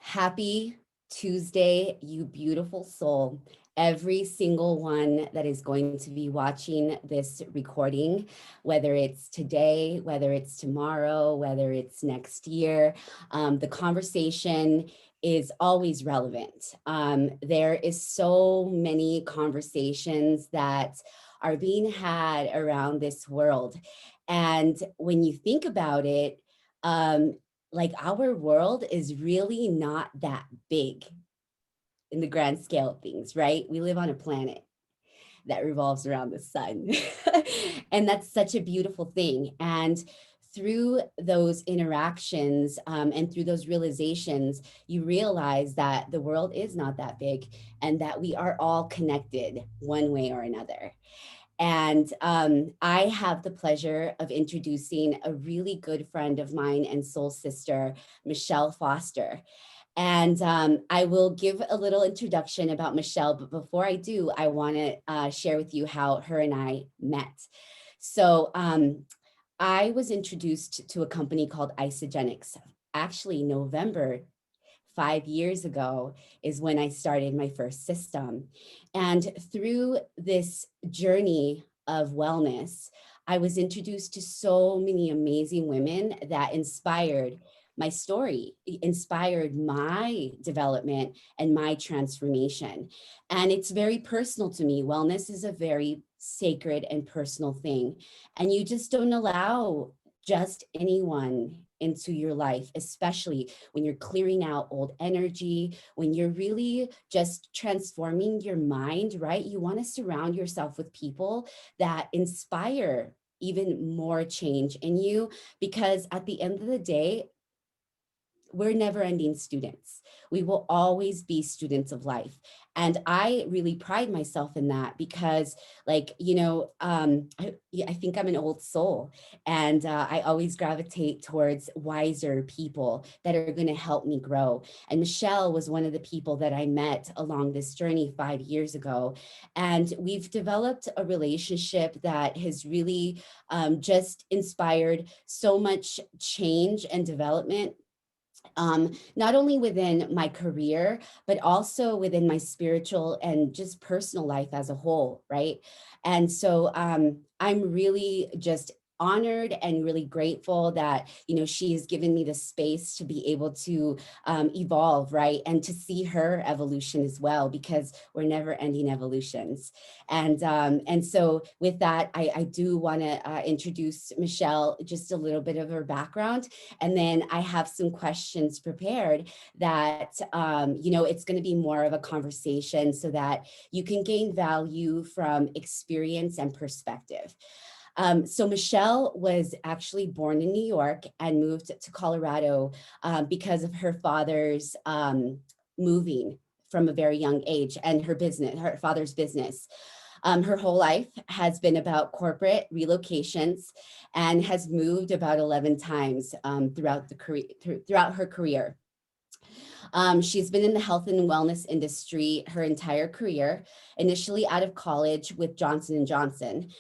Happy Tuesday, you beautiful soul. Every single one that is going to be watching this recording, whether it's today, whether it's tomorrow, whether it's next year, the conversation is always relevant. There is so many conversations that are being had around this world. And when you think about it, um, like our world is really not that big in the grand scale of things, right? We live on a planet that revolves around the sun. And that's such a beautiful thing. And through those interactions and through those realizations, you realize that the world is not that big and that we are all connected one way or another. And I have the pleasure of introducing a really good friend of mine and soul sister, Michele Foster. And I will give a little introduction about Michele, but before I do, I want to share with you how her and I met. So I was introduced to a company called Isogenics. Actually, November 5 years ago is when I started my first system. And through this journey of wellness, I was introduced to so many amazing women that inspired my story, inspired my development and my transformation. And it's very personal to me. Wellness is a very sacred and personal thing. And you just don't allow just anyone into your life, especially when you're clearing out old energy, when you're really just transforming your mind, right? You want to surround yourself with people that inspire even more change in you, because at the end of the day, we're never ending students. We will always be students of life. And I really pride myself in that because I think I'm an old soul, and I always gravitate towards wiser people that are going to help me grow. And Michele was one of the people that I met along this journey 5 years ago. And we've developed a relationship that has really just inspired so much change and development, not only within my career, but also within my spiritual and just personal life as a whole, right? And so I'm really just honored and really grateful that she has given me the space to be able to evolve, right, and to see her evolution as well, because we're never ending evolutions. And so with that, I do want to introduce Michele, just a little bit of her background, and then I have some questions prepared that, it's going to be more of a conversation so that you can gain value from experience and perspective. So Michele was actually born in New York and moved to Colorado because of her father's moving from a very young age, and her father's business. Her whole life has been about corporate relocations and has moved about 11 times throughout her career. She's been in the health and wellness industry her entire career, initially out of college with Johnson & Johnson.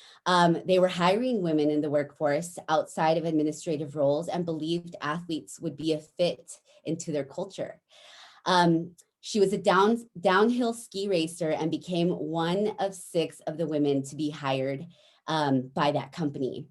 They were hiring women in the workforce outside of administrative roles and believed athletes would be a fit into their culture. She was a downhill ski racer and became one of 6 of the women to be hired by that company.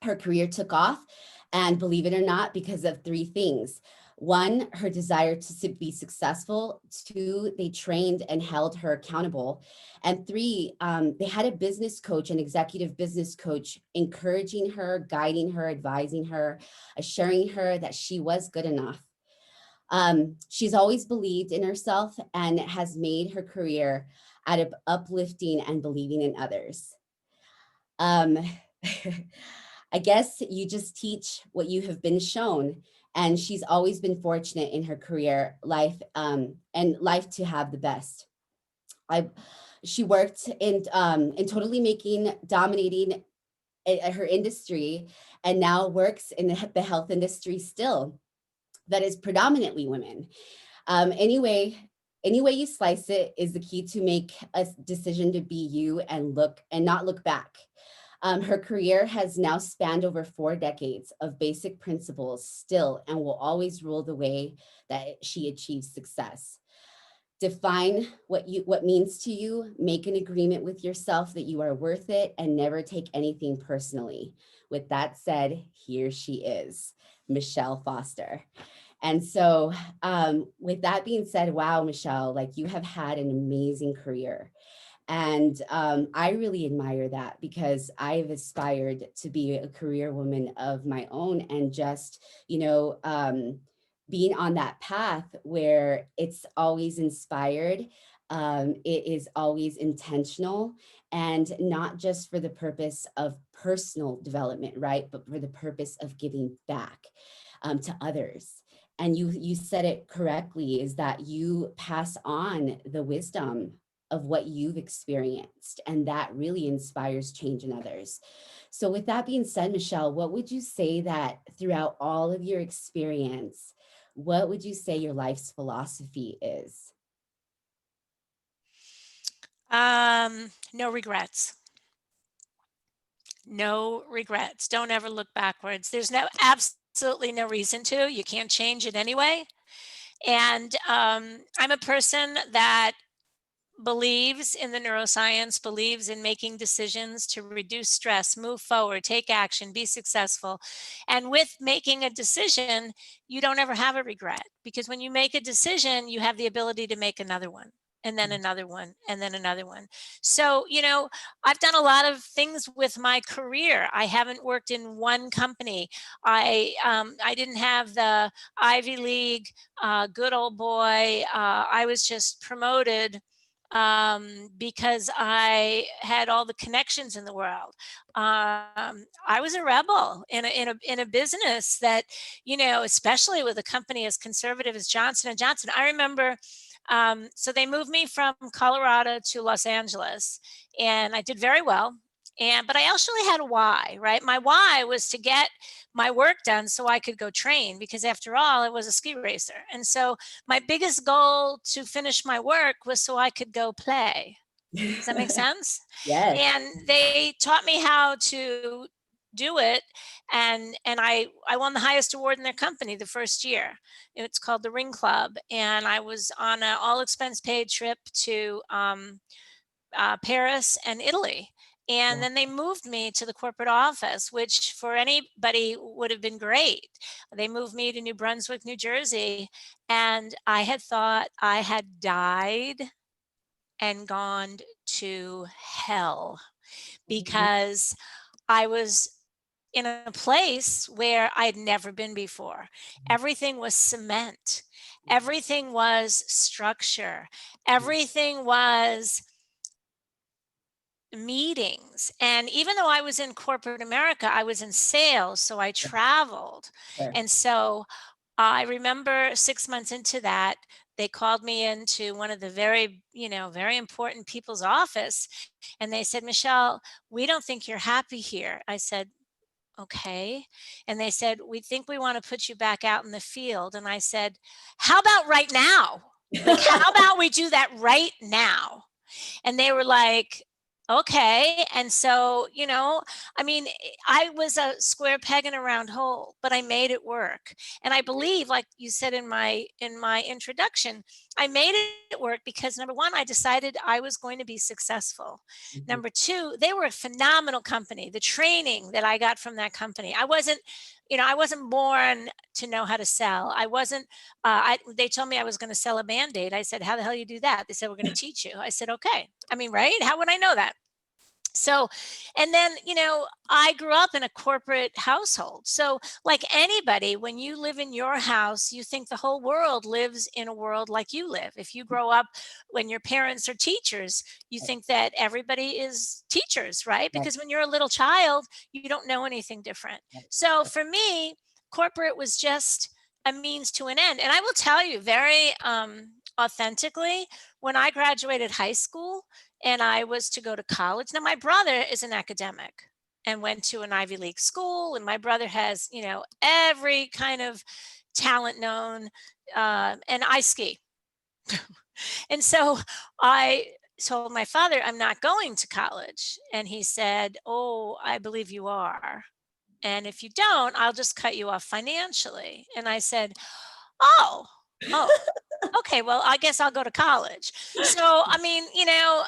Her career took off, and believe it or not, because of 3 things. 1, her desire to be successful. 2, they trained and held her accountable. And 3, they had a business coach, an executive business coach, encouraging her, guiding her, advising her, assuring her that she was good enough. She's always believed in herself and has made her career out of uplifting and believing in others. Um, I guess you just teach what you have been shown. And she's always been fortunate in her career life, and life to have the best. She worked in totally dominating her industry, and now works in the health industry still, that is predominantly women. Any way you slice it is the key to make a decision to be you and not look back. Her career has now spanned over 4 decades of basic principles still and will always rule the way that she achieves success. Define what means to you, make an agreement with yourself that you are worth it, and never take anything personally. With that said, here she is, Michele Foster. And so, with that being said, wow, Michele, like you have had an amazing career. And I really admire that because I've aspired to be a career woman of my own and just, being on that path where it's always inspired. It is always intentional and not just for the purpose of personal development, right? But for the purpose of giving back to others. And you said it correctly, is that you pass on the wisdom of what you've experienced, and that really inspires change in others. So with that being said, Michele, what would you say that throughout all of your experience, what would you say your life's philosophy is? No regrets. No regrets. Don't ever look backwards. There's absolutely no reason to. You can't change it anyway. And I'm a person that believes in the neuroscience, believes in making decisions to reduce stress, move forward, take action, be successful. And with making a decision, you don't ever have a regret, because when you make a decision, you have the ability to make another one, and then another one, and then another one. So, I've done a lot of things with my career. I haven't worked in one company. I didn't have the Ivy League, good old boy. I was just promoted because I had all the connections in the world. I was a rebel in a business that, especially with a company as conservative as Johnson and Johnson. I remember. So they moved me from Colorado to Los Angeles, and I did very well. But I actually had a why, right? My why was to get my work done so I could go train, because after all, I was a ski racer. And so my biggest goal to finish my work was so I could go play. Does that make sense? Yes. And they taught me how to do it, and I won the highest award in their company the first year. It's called the Ring Club, and I was on an all expense paid trip to Paris and Italy. And Wow. then they moved me to the corporate office, which for anybody would have been great. They moved me to New Brunswick, New Jersey, and I had thought I had died and gone to hell, Mhm. because I was in a place where I'd never been before. Everything was cement. Everything was structure. Everything was meetings. And even though I was in corporate America, I was in sales, so I traveled. Sure. And so I remember 6 months into that, they called me into one of the very, very important people's office. And they said, Michele, we don't think you're happy here. I said, okay. And they said, we think we want to put you back out in the field. And I said, how about right now? Like, how about we do that right now? And they were like, okay. And so, I mean, I was a square peg in a round hole, but I made it work. And I believe, like you said in my introduction, I made it work because, number one, I decided I was going to be successful. Mhm. Number two, they were a phenomenal company. The training that I got from that company, I wasn't born to know how to sell. I wasn't. They told me I was going to sell a Band-Aid. I said, how the hell you do that? They said, we're going to teach you. I said, okay. I mean, right? How would I know that? So, and then, I grew up in a corporate household. So, like anybody, when you live in your house, you think the whole world lives in a world like you live. If you grow up when your parents are teachers, you think that everybody is teachers, right? Right. Because when you're a little child, you don't know anything different. Right. So, for me, corporate was just a means to an end. And I will tell you very authentically, when I graduated high school, and I was to go to college. Now, my brother is an academic and went to an Ivy League school, and my brother has, every kind of talent known, and I ski. And so I told my father, "I'm not going to college." And he said, "Oh, I believe you are. And if you don't, I'll just cut you off financially." And I said, "Oh, oh, okay, well, I guess I'll go to college." So, I mean,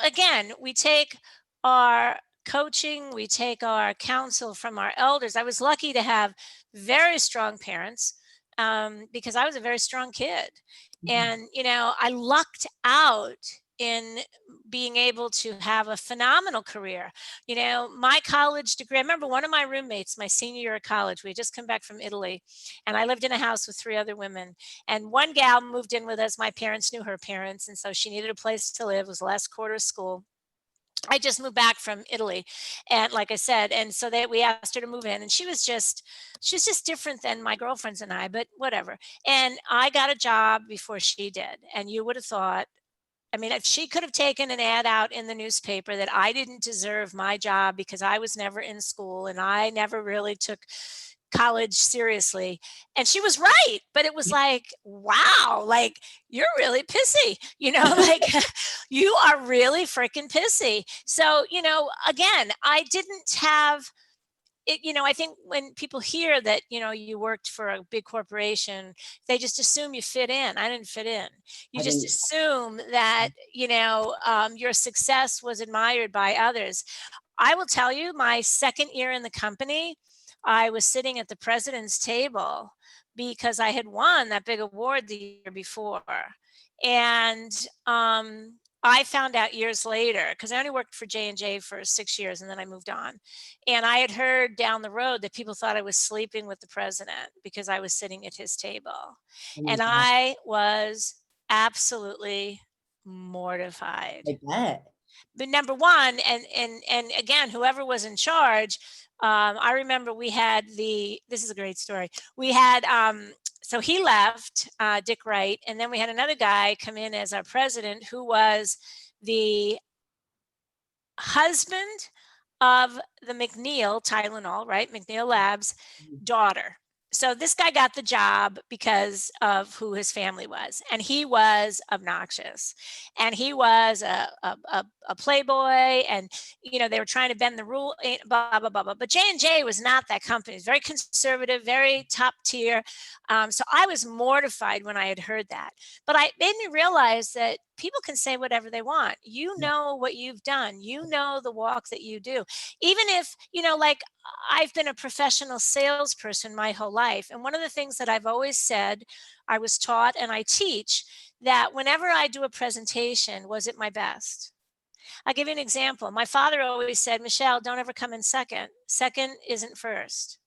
again, we take our coaching, we take our counsel from our elders. I was lucky to have very strong parents, because I was a very strong kid. Mhm. And, I lucked out in being able to have a phenomenal career. My college degree, I remember one of my roommates, my senior year of college, we had just come back from Italy, and I lived in a house with three other women. And one gal moved in with us. My parents knew her parents, and so she needed a place to live. It was the last quarter of school. I just moved back from Italy, and like I said, and so that we asked her to move in, and she was just different than my girlfriends and I, but whatever. And I got a job before she did, and you would have thought, I mean, if she could have taken an ad out in the newspaper that I didn't deserve my job because I was never in school and I never really took college seriously. And she was right. But it was like, wow, like you're really pissy, like you are really freaking pissy. So, again, I didn't have it. I think when people hear that, you worked for a big corporation, they just assume you fit in. I didn't fit in. You I just didn't. assume that, your success was admired by others. I will tell you, my second year in the company, I was sitting at the president's table because I had won that big award the year before. And I found out years later, because I only worked for J&J for 6 years and then I moved on. And I had heard down the road that people thought I was sleeping with the president because I was sitting at his table. Oh my And God, I was absolutely mortified. I bet. But number one, and again, whoever was in charge, I remember we had this is a great story. We had so he left, Dick Wright, and then we had another guy come in as our president who was the husband of the McNeil Tylenol, right? McNeil Labs Mhm. daughter. So this guy got the job because of who his family was, and he was obnoxious, and he was a playboy, and they were trying to bend the rule, blah blah blah blah. But J&J was not that company; it's very conservative, very top tier. So I was mortified when I had heard that, but it made me realize that people can say whatever they want. You Yeah. know what you've done. You know the walk that you do. Even if, like I've been a professional salesperson my whole life. And one of the things that I've always said, I was taught and I teach that whenever I do a presentation, was it my best? I'll give you an example. My father always said, Michelle, don't ever come in second. Second isn't first.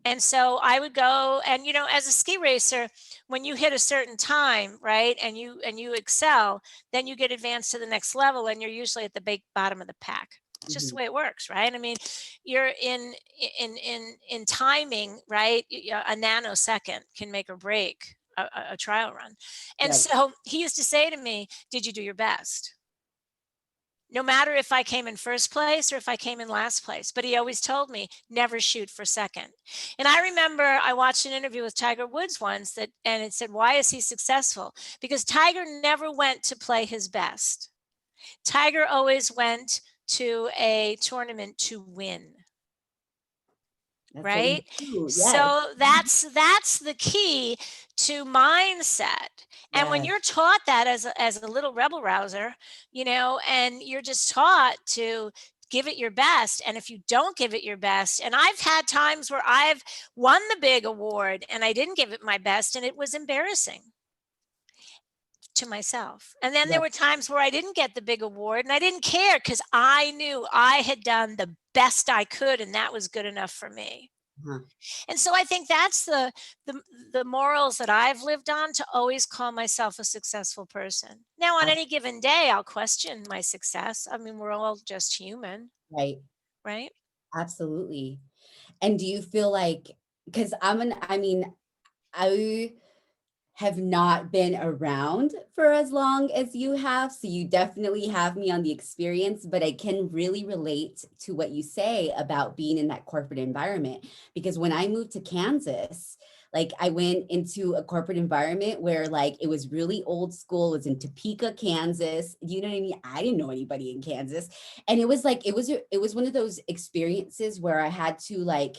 And so I would go and as a ski racer, when you hit a certain time, right, and you excel, then you get advanced to the next level and you're usually at the bottom of the pack. It's just the Mhm. way it works, right? I mean, you're in timing, right? A nanosecond can make or break a trial run. And Right. so he used to say to me, "Did you do your best?" No matter if I came in first place or if I came in last place. But he always told me, never shoot for second. And I remember I watched an interview with Tiger Woods once and it said, why is he successful? Because Tiger never went to play his best. Tiger always went to a tournament to win. That's so Right? true. Yes. So that's the key to mindset. And when Yes. you're taught that as a little rebel rouser, and you're just taught to give it your best, and if you don't give it your best, and I've had times where I've won the big award and I didn't give it my best and it was embarrassing to myself. And then there Yes. were times where I didn't get the big award and I didn't care because I knew I had done the best I could and that was good enough for me. Uh-huh. And so I think that's the the morals that I've lived on, to always call myself a successful person. Now, on Ab- any given day, I'll question my success. I mean, we're all just human, Right. right? Absolutely. And do you feel like, because I mean, I have not been around for as long as you have, so you definitely have me on the experience, but I can really relate to what you say about being in that corporate environment. Because when I moved to Kansas, Like I went into a corporate environment where like it was really old school. It was in Topeka, Kansas. You know what I mean? I didn't know anybody in Kansas. And it was like it was one of those experiences where I had to like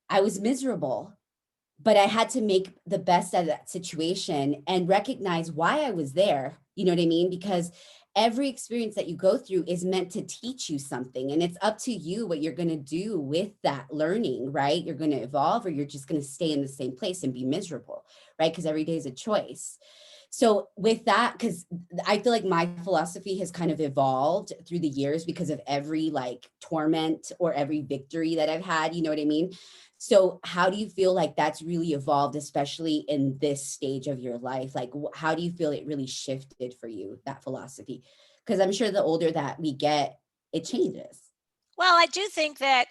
I was miserable, but I had to make the best out of that situation and recognize why I was there. You know what I mean? Because every experience that you go through is meant to teach you something. And it's up to you what you're going to do with that learning, right? You're going to evolve or you're just going to stay in the same place and be miserable, right? Because every day is a choice. So with that, because I feel like my philosophy has kind of evolved through the years because of every like torment or every victory that I've had, you know what I mean? So how do you feel like that's really evolved, especially in this stage of your life? Like, how do you feel it really shifted for you, that philosophy? Because I'm sure the older that we get, it changes. Well, I do think that,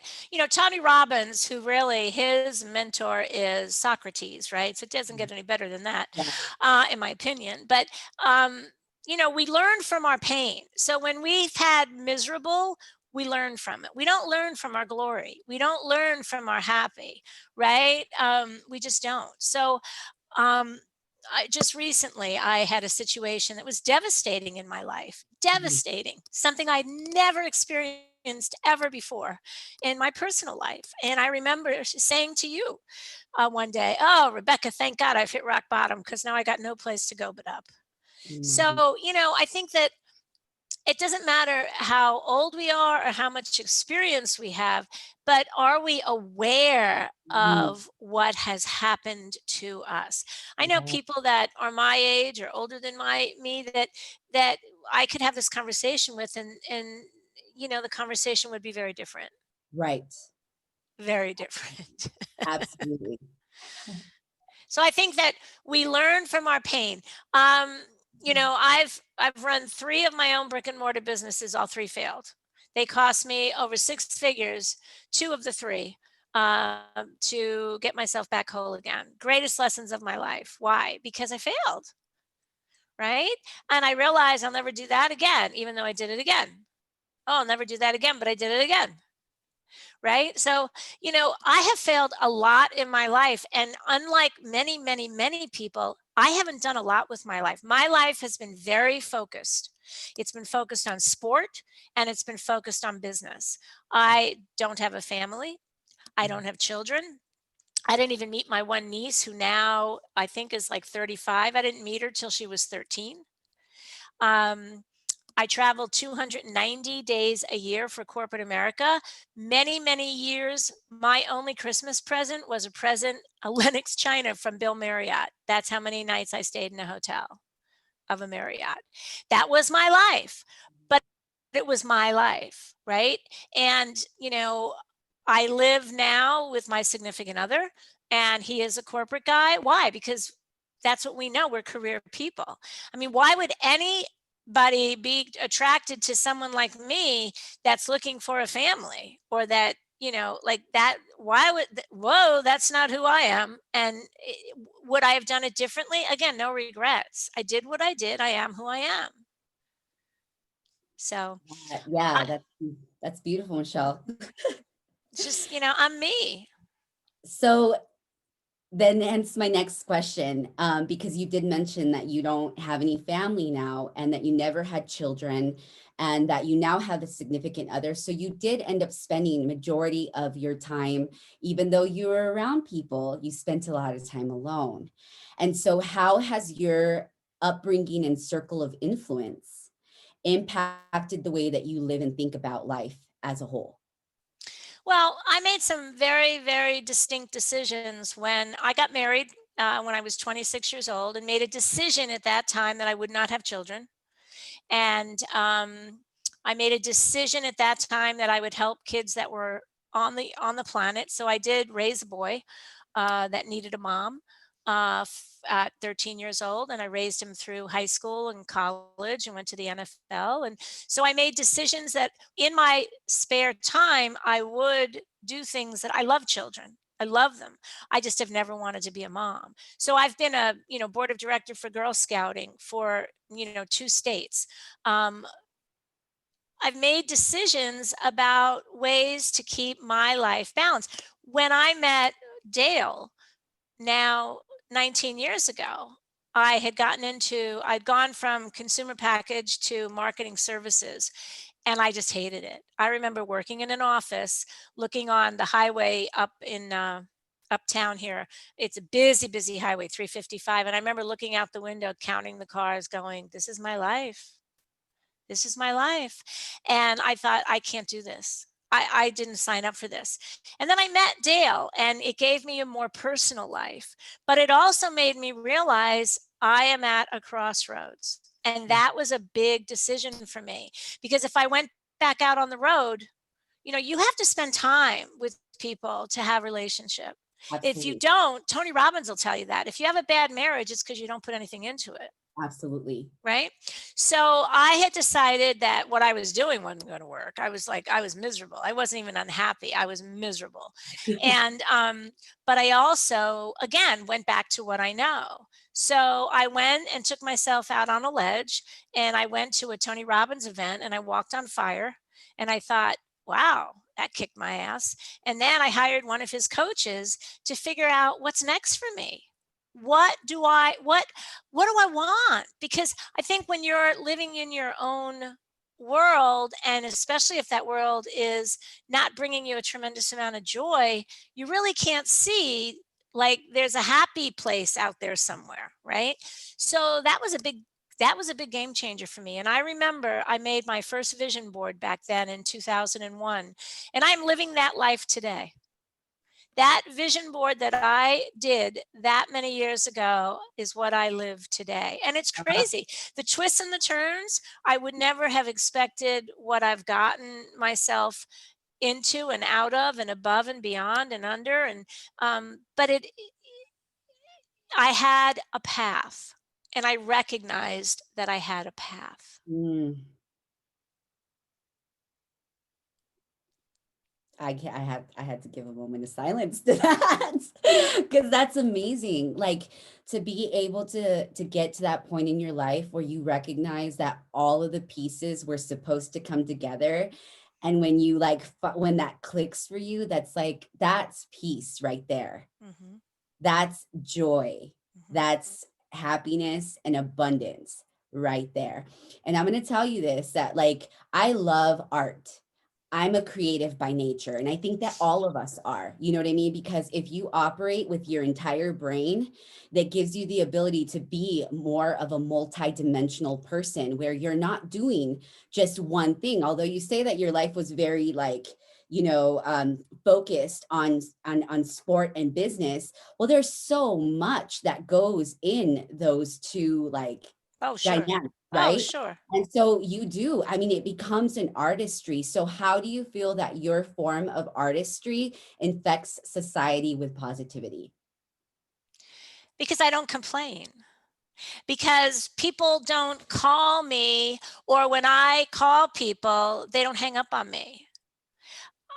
Tony Robbins, who really his mentor is Socrates, right? So it doesn't get any better than that, Yeah. in my opinion. But, we learn from our pain. So when we've had miserable, we learn from it. We don't learn from our glory. We don't learn from our happy, right? We just don't. So um, just recently, I had a situation that was devastating in my life, Mhm. devastating, something I'd never experienced ever before in my personal life. And I remember saying to you one day, "Oh, Rebecca, thank God I've hit rock bottom because now I got no place to go but up." Mhm. So, I think that it doesn't matter how old we are or how much experience we have, but are we aware Mhm. of what has happened to us? I know Yeah. people that are my age or older than me that I could have this conversation with, and the conversation would be very different, Right. very different. Absolutely. So I think that we learn from our pain. Um, I've run 3 of my own brick and mortar businesses, all 3 failed. They cost me over 6 figures, 2 of the 3, to get myself back whole again. Greatest lessons of my life. Why? Because I failed, right? And I realized I'll never do that again, even though I did it again. Oh, I'll never do that again, but I did it again. Right? So, I have failed a lot in my life. And unlike many, many, many people, I haven't done a lot with my life. My life has been very focused. It's been focused on sport and it's been focused on business. I don't have a family. I don't have children. I didn't even meet my one niece who now I think is like 35. I didn't meet her till she was 13. Um, I traveled 290 days a year for corporate America. Many, many years, my only Christmas present was a Lennox China from Bill Marriott. That's how many nights I stayed in a hotel of a Marriott. That was my life, but it was my life, right? And, I live now with my significant other, and he is a corporate guy. Why? Because that's what we know. We're career people. I mean, why would anybody be attracted to someone like me that's looking for a family or that, like that? Why would, whoa, that's not who I am. And would I have done it differently? Again, no regrets. I did what I did. I am who I am. So Yeah, I, that's beautiful, Michelle. it's just, I'm me. So then hence my next question, because you did mention that you don't have any family now and that you never had children and that you now have a significant other. So you did end up spending majority of your time, even though you were around people, you spent a lot of time alone. And so how has your upbringing and circle of influence impacted the way that you live and think about life as a whole? Well, I made some very, very distinct decisions when I got married when I was 26 years old and made a decision at that time that I would not have children. And I made a decision at that time that I would help kids that were on the planet. So I did raise a boy that needed a mom at 13 years old, and I raised him through high school and college and went to the NFL. And so I made decisions that in my spare time I would do things that I love children. I love them. I just have never wanted to be a mom. So I've been a board of director for Girl Scouting for 2 states. Um, I've made decisions about ways to keep my life balanced. When I met Dale, Now, 19 years ago, I'd gone from consumer package to marketing services, and I just hated it. I remember working in an office, looking on the highway up in uptown here. It's a busy, busy highway, 355. And I remember looking out the window, counting the cars, going, "This is my life. This is my life." And I thought, I can't do this. I didn't sign up for this. And then I met Dale, and it gave me a more personal life. But it also made me realize I am at a crossroads. And that was a big decision for me, because if I went back out on the road, you have to spend time with people to have relationship. If you Absolutely. don't, Tony Robbins will tell you that. If you have a bad marriage, it's because you don't put anything into it. Absolutely. Right? So I had decided that what I was doing wasn't going to work. I was miserable. I wasn't even unhappy. I was miserable. And but I also again went back to what I know. So I went and took myself out on a ledge, and I went to a Tony Robbins event, and I walked on fire, and I thought, wow, that kicked my ass. And then I hired one of his coaches to figure out what's next for me. What do I want? Because I think when you're living in your own world, and especially if that world is not bringing you a tremendous amount of joy, you really can't see like there's a happy place out there somewhere, right? So that was a big game changer for me. And I remember I made my first vision board back then in 2001, and I'm living that life today. That vision board that I did that many years ago is what I live today. And it's crazy. The twists and the turns, I would never have expected what I've gotten myself into and out of and above and beyond and under. And but it I had a path, and I recognized that I had a path. Mm. I had to give a moment of silence to that because that's amazing. Like to be able to get to that point in your life where you recognize that all of the pieces were supposed to come together. And when you like when that clicks for you, that's peace right there. Mhm, That's joy. mhm. That's happiness and abundance right there. And I'm going to tell you this that like I love art. I'm a creative by nature. And I think that all of us are, you know what I mean? Because if you operate with your entire brain, that gives you the ability to be more of a multidimensional person where you're not doing just one thing. Although you say that your life was very like, focused on sport and business. Well, there's so much that goes in those two like Oh, sure. dynamics, Oh, right? sure. And so you do, I mean, it becomes an artistry. So how do you feel that your form of artistry infects society with positivity? Because I don't complain. Because people don't call me, or when I call people, they don't hang up on me.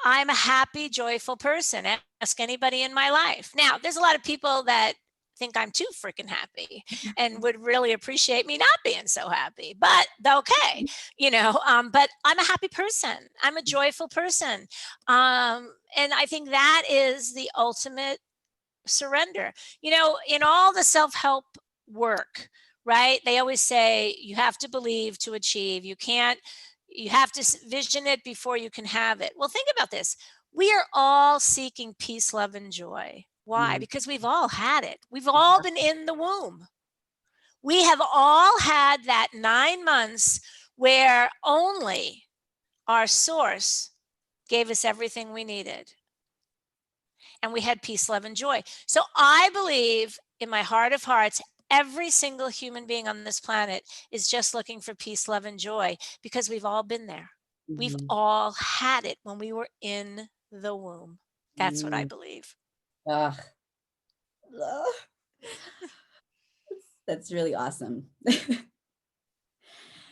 I'm a happy, joyful person. Ask anybody in my life. Now, there's a lot of people that think I'm too freaking happy and would really appreciate me not being so happy, but okay, but I'm a happy person. I'm a joyful person. And I think that is the ultimate surrender. In all the self help work, right? They always say you have to believe to achieve. You have to vision it before you can have it. Well, think about this. We are all seeking peace, love, and joy. Why? Mm, Because we've all had it. We've all been in the womb. We have all had that 9 months where only our source gave us everything we needed, and we had peace, love, and joy. So I believe in my heart of hearts, every single human being on this planet is just looking for peace, love, and joy, because we've all been there. We've mhm, all had it when we were in the womb. That's what I mm. believe. Ugh, ugh, that's really awesome.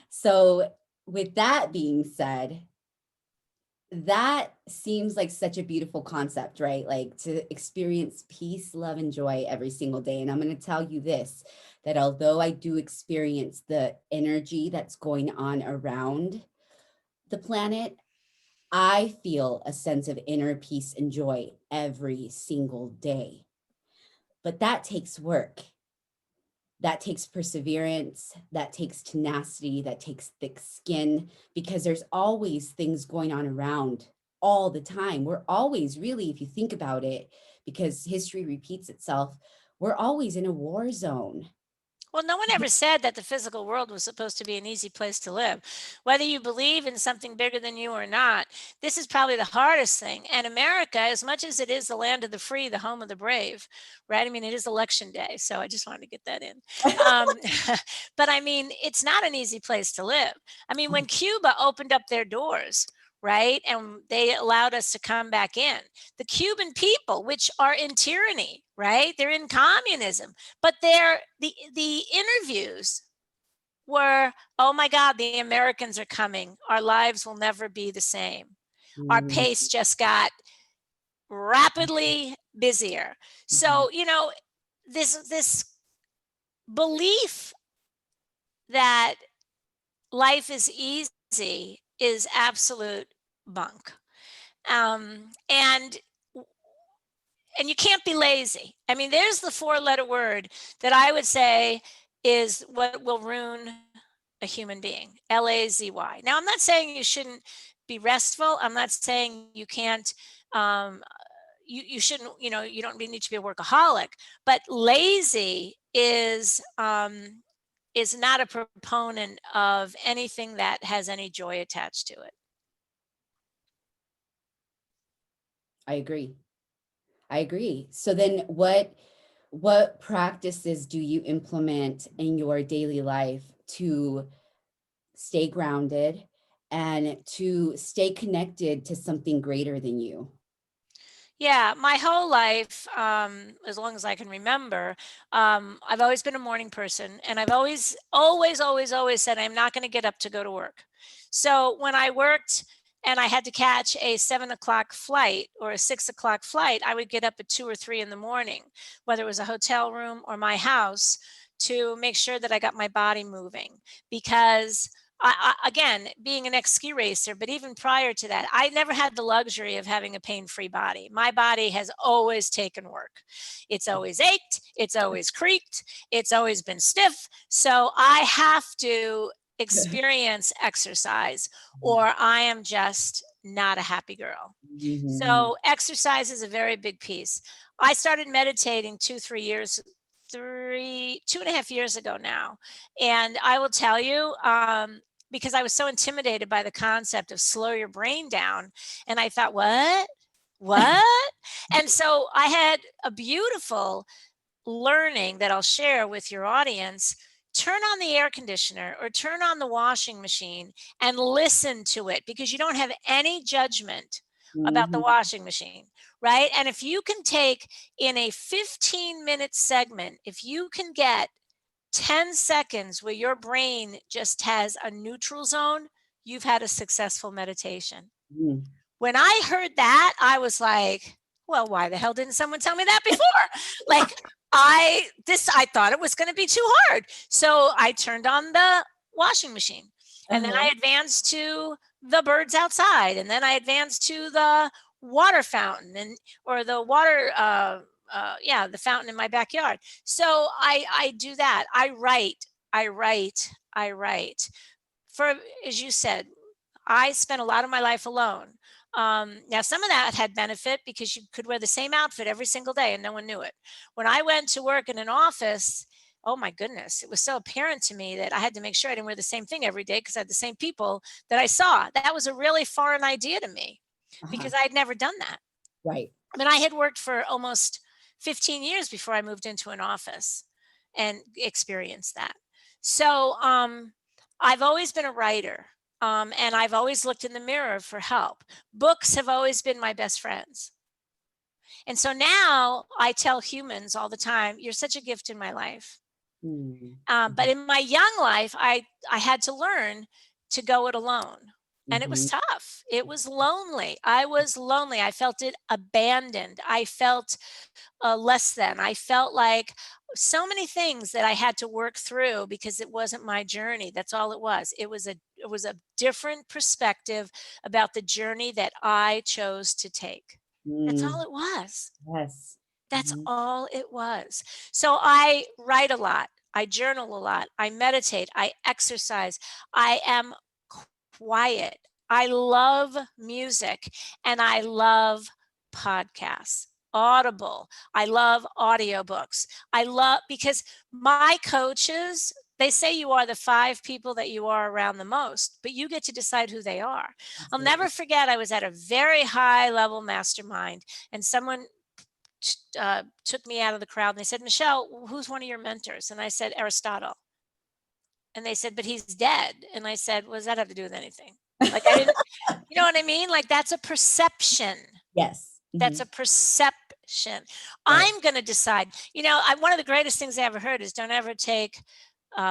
So, with that being said, that seems like such a beautiful concept, right? Like to experience peace, love, and joy every single day. And I'm going to tell you this that although I do experience the energy that's going on around the planet, I feel a sense of inner peace and joy every single day. but that takes work. That takes perseverance, that takes tenacity, that takes thick skin, because there's always things going on around all the time. We're always, really, if you think about it, because history repeats itself, we're always in a war zone. Well, no one ever said that the physical world was supposed to be an easy place to live. Whether you believe in something bigger than you or not, this is probably the hardest thing. And America, as much as it is the land of the free, the home of the brave, right? I mean, it is election day, so I just wanted to get that in. Um, but I mean, it's not an easy place to live. I mean, when Cuba opened up their doors, right, and they allowed us to come back in, the Cuban people, which are in tyranny, right? They're in communism, but the interviews were, "Oh my God, the Americans are coming. Our lives will never be the same. Our Mhm, pace just got rapidly busier." mhm, So, this belief that life is easy is absolute bunk. And you can't be lazy. I mean, there's the four-letter word that I would say is what will ruin a human being, Lazy. Now, I'm not saying you shouldn't be restful. I'm not saying you can't, um, you shouldn't, you don't need to be a workaholic, but lazy is not a proponent of anything that has any joy attached to it. I agree. I agree. So then what practices do you implement in your daily life to stay grounded and to stay connected to something greater than you? Yeah, my whole life, as long as I can remember, I've always been a morning person, and I've always said I'm not going to get up to go to work. So when I worked and I had to catch a 7 o'clock flight or a 6 o'clock flight, I would get up at 2 or 3 in the morning, whether it was a hotel room or my house, to make sure that I got my body moving because again, being an ex ski racer, but even prior to that, I never had the luxury of having a pain free body. My body has always taken work. It's always ached, it's always creaked, it's always been stiff. So I have to experience exercise or I am just not a happy girl. Mhm, So exercise is a very big piece. I started meditating 2.5 years ago now. And I will tell you, because I was so intimidated by the concept of slow your brain down. And I thought, what? What? And so I had a beautiful learning that I'll share with your audience. Turn on the air conditioner or turn on the washing machine and listen to it because you don't have any judgment about the mhm, washing machine, right? And if you can take in a 15-minute segment, if you can get 10 seconds where your brain just has a neutral zone, you've had a successful meditation. mhm. When I heard that, I was like, well, why the hell didn't someone tell me that before? Like I thought it was going to be too hard. So I turned on the washing machine and then Uh-huh. I advanced to the birds outside and then I advanced to the water fountain and or the water yeah, the fountain in my backyard. So I do that. I write. For as you said, I spent a lot of my life alone. Now, some of that had benefit because you could wear the same outfit every single day and no one knew it. When I went to work in an office, oh my goodness, it was so apparent to me that I had to make sure I didn't wear the same thing every day because I had the same people that I saw. That was a really foreign idea to me Uh-huh. because I had never done that. Right. I mean, I had worked for almost 15 years before I moved into an office and experienced that. So, I've always been a writer, and I've always looked in the mirror for help. Books have always been my best friends. And so now I tell humans all the time, you're such a gift in my life. Mm, But mhm, in my young life, I had to learn to go it alone. And it was mhm, tough. It was lonely. I was lonely. I felt it abandoned. I felt less than. I felt like so many things that I had to work through because it wasn't my journey. That's all it was. It was a different perspective about the journey that I chose to take. That's all mm. it was. Yes. That's Mhm. all it was. So I write a lot. I journal a lot. I meditate. I exercise. I am quiet. I love music and I love podcasts. Audible. I love audiobooks. I love because my coaches, they say you are the 5 people that you are around the most, but you get to decide who they are. I'll Absolutely. never forget I was at a very high level mastermind and someone took me out of the crowd and they said, Michelle, who's one of your mentors? And I said, Aristotle. And they said, but he's dead. And I said, what does that have to do with anything? Like, I didn't, you know what I mean? Like, that's a perception. Yes. That's Mhm. a perception. Right. I'm going to decide. One of the greatest things I ever heard is don't ever take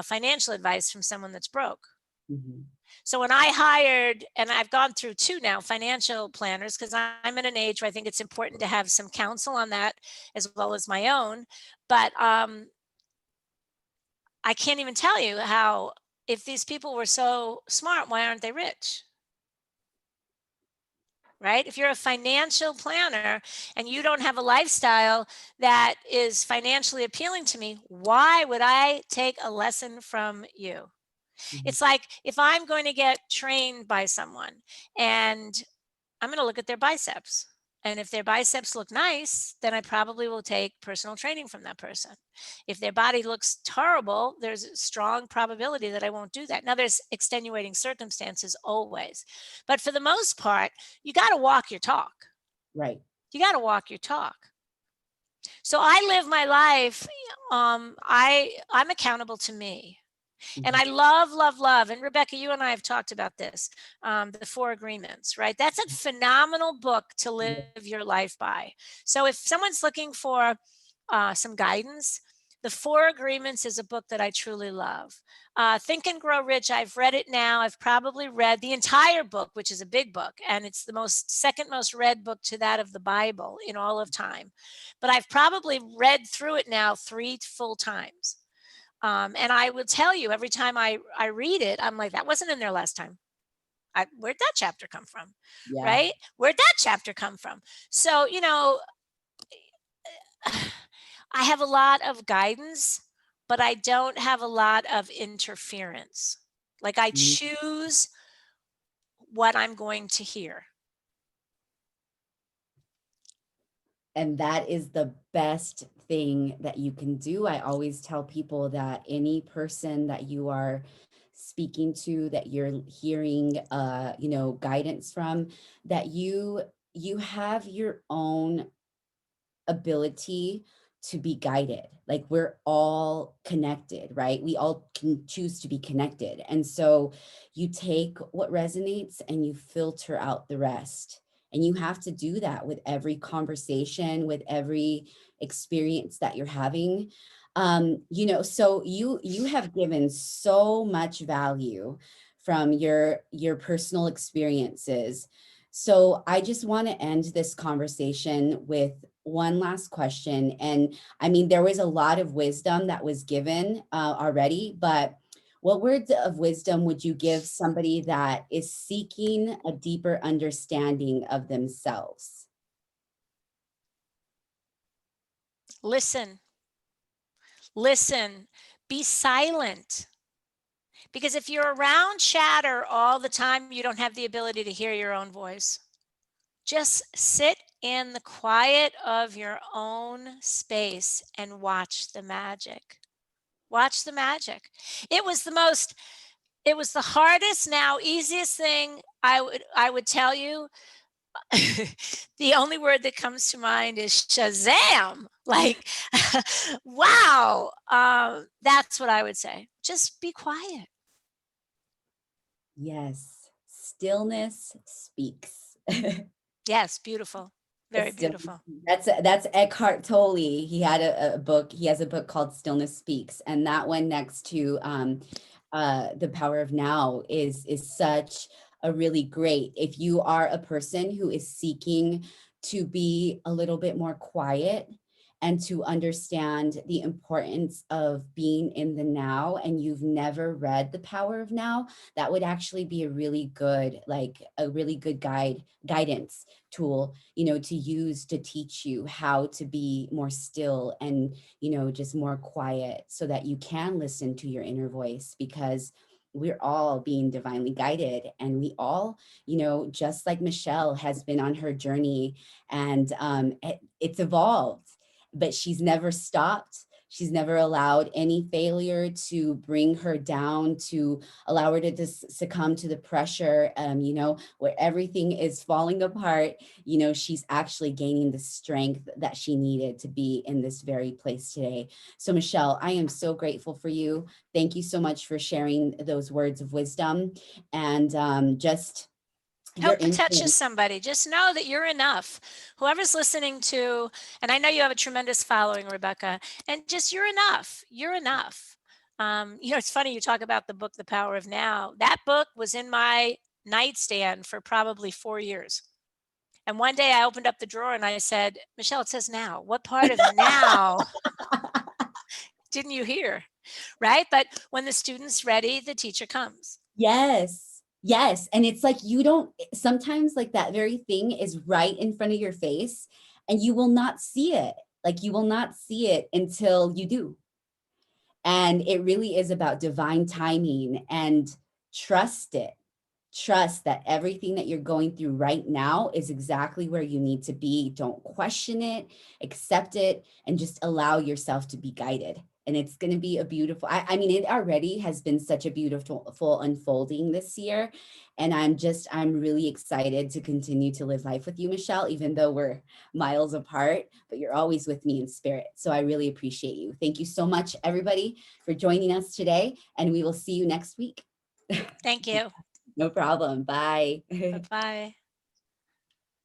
financial advice from someone that's broke. Mhm. So when I hired, and I've gone through 2 now, financial planners, because I'm in an age where I think it's important to have some counsel on that as well as my own. But I can't even tell you how, if these people were so smart, why aren't they rich? Right? If you're a financial planner and you don't have a lifestyle that is financially appealing to me, why would I take a lesson from you? Mhm. It's like if I'm going to get trained by someone and I'm going to look at their biceps. And if their biceps look nice, then I probably will take personal training from that person. If their body looks horrible, there's a strong probability that I won't do that. Now, there's extenuating circumstances always. But for the most part, you got to walk your talk. Right. You got to walk your talk. So I live my life. I'm accountable to me. And Mhm. I love, love, love. And Rebecca, you and I have talked about this, the Four Agreements, right? That's a phenomenal book to live Yeah. your life by. So if someone's looking for some guidance, the Four Agreements is a book that I truly love. Think and Grow Rich, I've read it now. I've probably read the entire book, which is a big book, and it's the second most read book to that of the Bible in all of time. But I've probably read through it now 3 full times. And I will tell you, every time I read it, I'm like, that wasn't in there last time. Where'd that chapter come from? Yeah. Right? Where'd that chapter come from? So, I have a lot of guidance, but I don't have a lot of interference. Like, I Mhm. choose what I'm going to hear. And that is the best thing that you can do. I always tell people that any person that you are speaking to, that you're hearing guidance from, that you have your own ability to be guided. Like, we're all connected, right? We all can choose to be connected. And so you take what resonates and you filter out the rest. And you have to do that with every conversation, with every experience that you're having. So you have given so much value from your personal experiences. So I just want to end this conversation with one last question. And I mean, there was a lot of wisdom that was given already, but what words of wisdom would you give somebody that is seeking a deeper understanding of themselves? Listen, listen, be silent. Because if you're around chatter all the time, you don't have the ability to hear your own voice. Just sit in the quiet of your own space and watch the magic. Watch the magic. It was the most it was the hardest, now easiest thing I would tell you. The only word that comes to mind is Shazam. Like, wow. That's what I would say. Just be quiet. Yes, stillness speaks. Yes, beautiful. Very Still, beautiful. that's Eckhart Tolle. He had a book. He has a book called Stillness Speaks, and that one next to The Power of Now is such a really great. If you are a person who is seeking to be a little bit more quiet and to understand the importance of being in the now, and you've never read The Power of Now, that would actually be a really good, like a really good guidance tool, to use to teach you how to be more still and, just more quiet so that you can listen to your inner voice, because we're all being divinely guided, and we all, just like Michelle has been on her journey, and it's evolved, but she's never stopped. She's never allowed any failure to bring her down, to allow her to just succumb to the pressure, where everything is falling apart. She's actually gaining the strength that she needed to be in this very place today. So, Michelle, I am so grateful for you. Thank you so much for sharing those words of wisdom, and just your Hope it touches influence. somebody. Just know that you're enough. Whoever's listening to, and I know you have a tremendous following, Rebecca, and just you're enough. You're enough. It's funny you talk about the book, The Power of Now. That book was in my nightstand for probably 4 years. And one day I opened up the drawer and I said, Michelle, it says now. What part of now didn't you hear? Right. But when the student's ready, the teacher comes. Yes. Yes. And it's like you don't sometimes, like, that very thing is right in front of your face, and you will not see it. Like, you will not see it until you do. And it really is about divine timing, and trust it. Trust that everything that you're going through right now is exactly where you need to be. Don't question it, accept it, and just allow yourself to be guided. And it's going to be a beautiful, I mean, it already has been such a beautiful full unfolding this year. And I'm really excited to continue to live life with you, Michelle, even though we're miles apart, but you're always with me in spirit. So I really appreciate you. Thank you so much, everybody, for joining us today. And we will see you next week. Thank you. No problem. Bye. Bye bye.